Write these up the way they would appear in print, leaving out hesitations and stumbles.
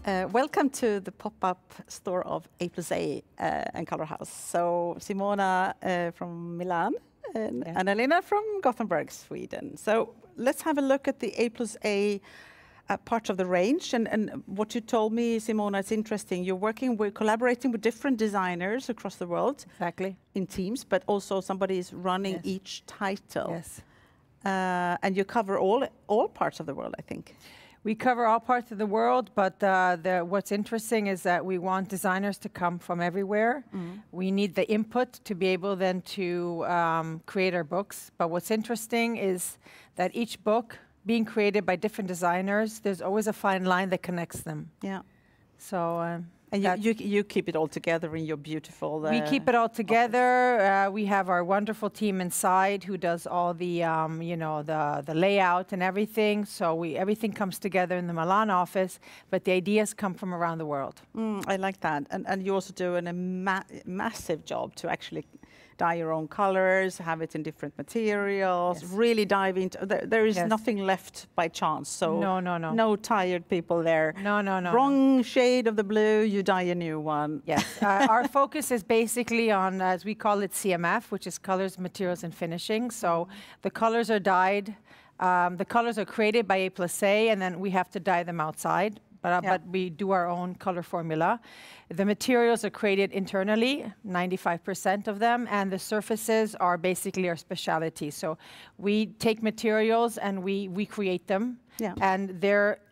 Welcome to the pop-up store of A+A and Color House. So Simona from Milan and Anna-Lena from Gothenburg, Sweden. So let's have a look at the A+A part of the range. And what you told me, Simona, it's interesting. You're collaborating with different designers across the world. Exactly. In teams, but also somebody is running each title. Yes. And you cover all parts of the world, I think. We cover all parts of the world, but what's interesting is that we want designers to come from everywhere. We need the input to be able then to create our books. But what's interesting is that each book being created by different designers, there's always a fine line that connects them. Yeah. So. And you keep it all together in your beautiful... we keep it all together. We have our wonderful team inside who does all the, the layout and everything. So everything comes together in the Milan office, but the ideas come from around the world. I like that. And you also do a massive job to actually dye your own colors, have it in different materials, really dive into... There is nothing left by chance. So no tired people there. No. Wrong shade of the blue, you dye a new one. Yes. Our focus is basically on, as we call it, CMF, which is colors, materials, and finishing. So the colors are dyed. The colors are created by A+A, and then we have to dye them outside. But we do our own color formula. The materials are created internally, 95% of them, and the surfaces are basically our specialty. So we take materials and we create them. Yeah. And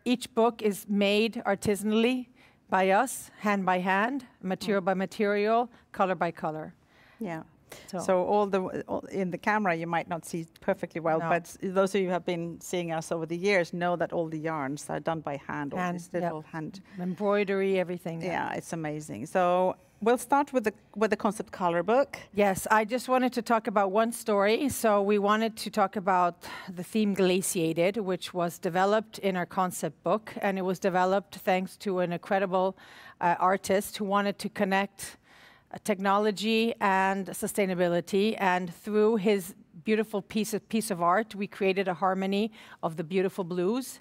each book is made artisanally by us, hand by hand, material by material, color by color. Yeah. So in the camera you might not see perfectly well, but those of you who have been seeing us over the years know that all the yarns are done by hand, all this little hand embroidery, everything. Yeah, it's amazing. So we'll start with the concept color book. Yes, I just wanted to talk about one story. So we wanted to talk about the theme Glaciated, which was developed in our concept book, and it was developed thanks to an incredible artist who wanted to connect technology and sustainability, and through his beautiful piece of art, we created a harmony of the beautiful blues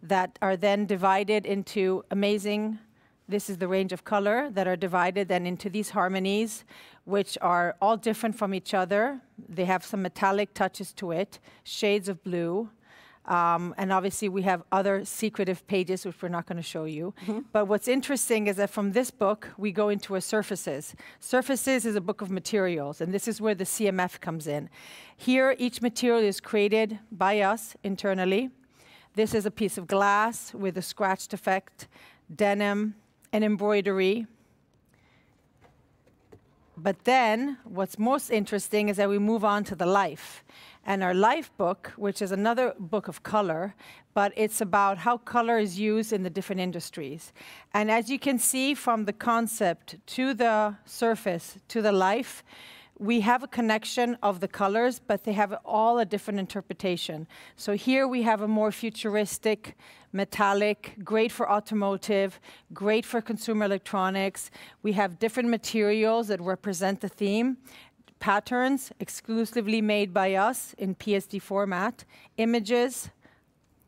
that are then divided into amazing. This is the range of color that are divided then into these harmonies, which are all different from each other. They have some metallic touches to it, shades of blue. And obviously we have other secretive pages, which we're not going to show you. But what's interesting is that from this book, we go into a surfaces. Surfaces is a book of materials, and this is where the CMF comes in. Here, each material is created by us internally. This is a piece of glass with a scratched effect, denim, and embroidery. But then, what's most interesting is that we move on to the life. And our life book, which is another book of color, but it's about how color is used in the different industries. And as you can see from the concept to the surface to the life, we have a connection of the colors, but they have all a different interpretation. So here we have a more futuristic, metallic, great for automotive, great for consumer electronics. We have different materials that represent the theme. Patterns exclusively made by us in PSD format, images,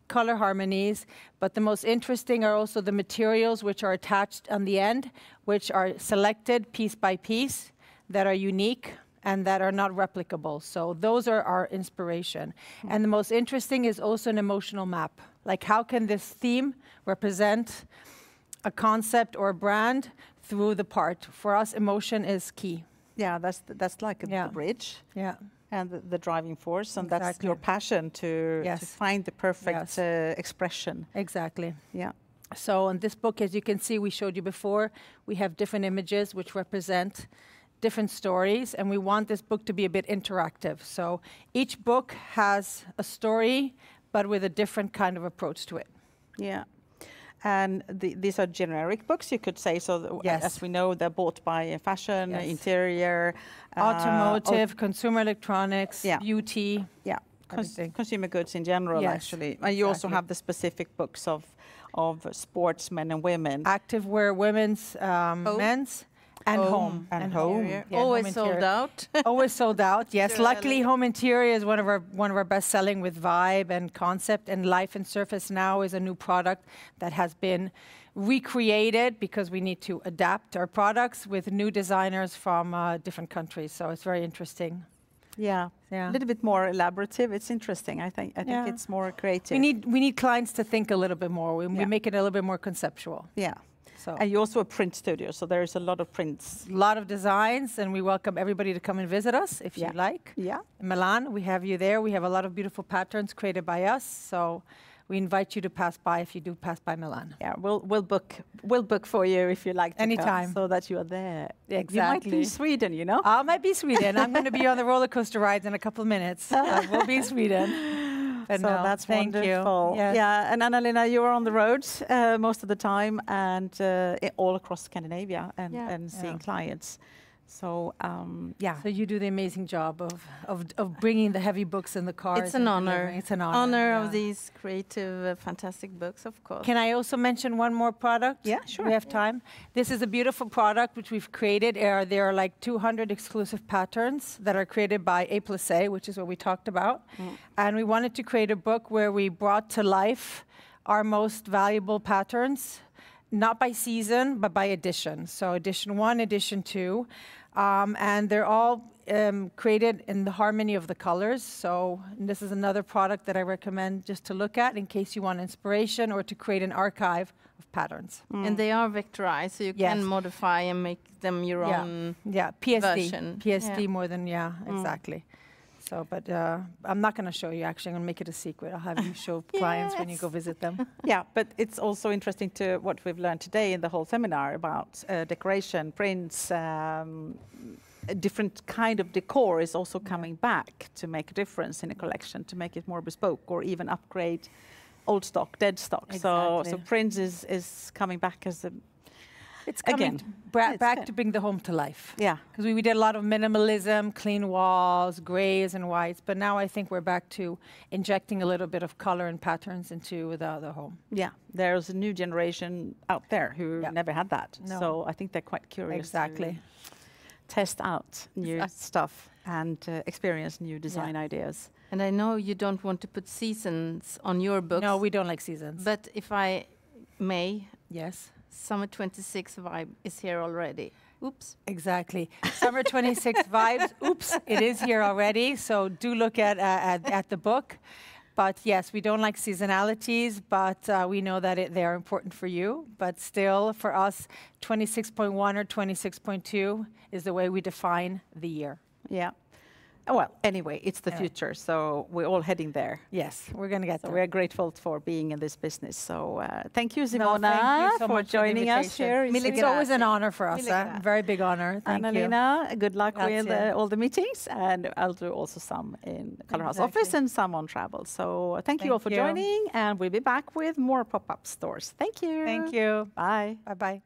color harmonies, but the most interesting are also the materials which are attached on the end, which are selected piece by piece, that are unique and that are not replicable. So those are our inspiration. And the most interesting is also an emotional map. Like, how can this theme represent a concept or a brand through the part? For us, emotion is key. Yeah, that's like the bridge. Yeah. And the driving force, and that's your passion to find the perfect expression. Exactly. Yeah. So in this book, as you can see, we showed you before, we have different images which represent different stories, and we want this book to be a bit interactive. So each book has a story, but with a different kind of approach to it. Yeah. And these are generic books, you could say. So as we know, they're bought by fashion, interior, automotive, consumer electronics, beauty. Yeah, consumer goods in general, actually. And you also have the specific books of sportsmen and women. Activewear, women's, men's, And home. And home. Interior. Yeah, Always home sold interior. out. Always sold out. Yes, Too luckily early. home interior is one of our best selling with vibe and concept, and Life and Surface now is a new product that has been recreated because we need to adapt our products with new designers from different countries. So it's very interesting. Yeah. Yeah. A little bit more elaborative. It's interesting. I think Yeah. it's more creative. We need clients to think a little bit more. We Yeah. make it a little bit more conceptual. Yeah. So And you're also a print studio, so there's a lot of prints. a lot of designs, and we welcome everybody to come and visit us if Yeah. you like. Yeah. In Milan, we have you there. We have a lot of beautiful patterns created by us. So we invite you to pass by if you do pass by Milan. Yeah, we'll book for you if you like to Anytime. come, so that you are there. You might be Exactly. in Sweden, you know. I might be Sweden. I'm going to be on the roller coaster rides in a couple of minutes. We'll be in Sweden. But So no, that's thank wonderful. you. Yes. Yeah, and Anna-Lena, you are on the road most of the time, and all across Scandinavia, and seeing clients. So yeah, So you do the amazing job of bringing the heavy books in the cars. It's an and honor. delivering. It's an honor. Honor yeah. of these creative, fantastic books, of course. Can I also mention one more product? Yeah, sure. We have time. This is a beautiful product which we've created. There are like 200 exclusive patterns that are created by A+A, which is what we talked about. And we wanted to create a book where we brought to life our most valuable patterns, not by season, but by edition. So edition 1, edition 2. And they're all created in the harmony of the colors. So this is another product that I recommend just to look at in case you want inspiration or to create an archive of patterns. And they are vectorized, so you Yes. can modify and make them your Yeah. own. Yeah, PSD. version. PSD Yeah. more than, exactly. So, but I'm not going to show you actually. I'm going to make it a secret. I'll have you show clients when you go visit them. yeah. But it's also interesting to what we've learned today in the whole seminar about decoration, prints. A different kind of decor is also coming back to make a difference in a collection, to make it more bespoke, or even upgrade old stock, dead stock. So Exactly. prints is coming back as a It's coming Again, it's back good. to bring the home to life. yeah. Because we did a lot of minimalism, clean walls, grays and whites, but now I think we're back to injecting a little bit of color and patterns into the home. Yeah, there's a new generation out there who Yeah. never had that. No. So I think they're quite curious Exactly. to test out new stuff and experience new design ideas. And I know you don't want to put seasons on your books. No, we don't like seasons. But if I may, Yes, Summer 26 vibe is here already. Oops. exactly. Summer 26 vibes. Oops, it is here already. So do look at the book. But yes, we don't like seasonalities, but we know that they are important for you. But still, for us, 26.1 or 26.2 is the way we define the year. Yeah. Well, anyway, it's the future, so we're all heading there. Yes, we're going to get So there. we're grateful for being in this business. So thank you, No, Simona, thank you so for much for the joining us invitation. here. It's always an honor for us. Mille Very big honor. Thank you. Anna-Lena, good luck with Grazie. all the meetings, and I'll do also some in Color House Exactly. office and some on travel. So thank you all for Thank you. joining, and we'll be back with more pop-up stores. Thank you. Thank you. Bye. Bye-bye.